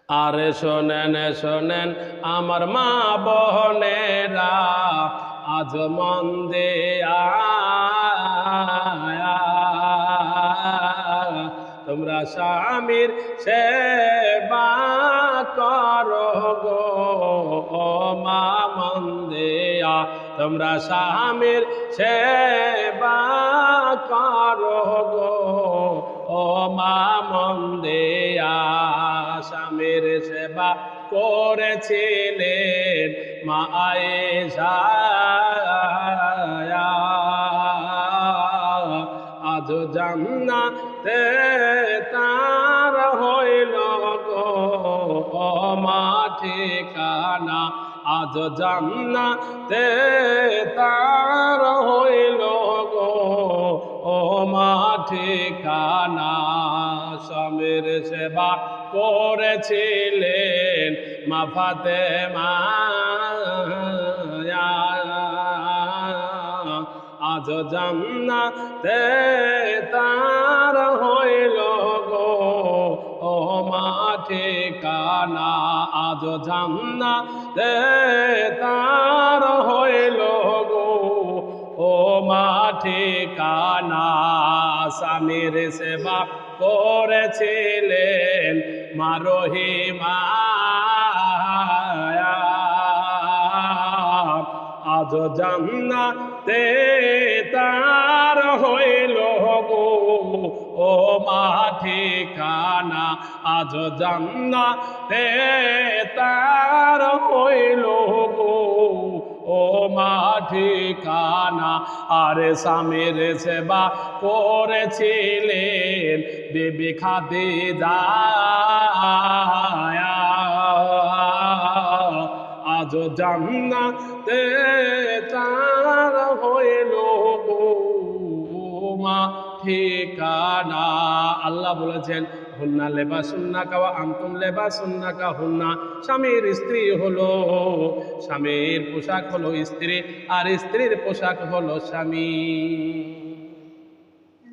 আরে শোনেন শোনেন আমার মা বোনেরা, আজ মন দিয়া তোমরা স্বামীর সেবা করো গো, ও মা মন দিয়া তোমরা স্বামীর সেবা করো গো, ও মা মন দিয়া। স্বামীর সেবা করেছিলেন মা আয়েশা, আজ জান্নাতে তার হইল গো, ও মা ঠিকানা। আজ জান্নাতে তার হইল গো, ও মা ঠিকানা। স্বামীর সেবা করেছিলেন মা ফাতেমা, আজ জান্নাতে তার হইল গো, ও মা ঠিকানা। আজ জান্নাতে তার হইল গো, ও মা ঠিকানা। স্বামীর সেবা করেছিলেন মা রহিমা, আজ জান্নাতে তার হইল গো, ও মা ঠিকানা। আজ জান্নাতে তার হইল গো, ও মা ঠিকানা। আরে স্বামীর সেবা করেছিলেন বিবি খাদিজা, আজ জান্নাতে তার হইল গো, ও মা ঠিকানা। আল্লাহ বলেছেন হুন্না লেবাসুন্নাকা ওয়া আনতুম লেবাসুন্নাকা হুন্না। স্বামীর স্ত্রী হলো, স্বামীর পোশাক হলো স্ত্রী, আর স্ত্রীর পোশাক হলো স্বামী।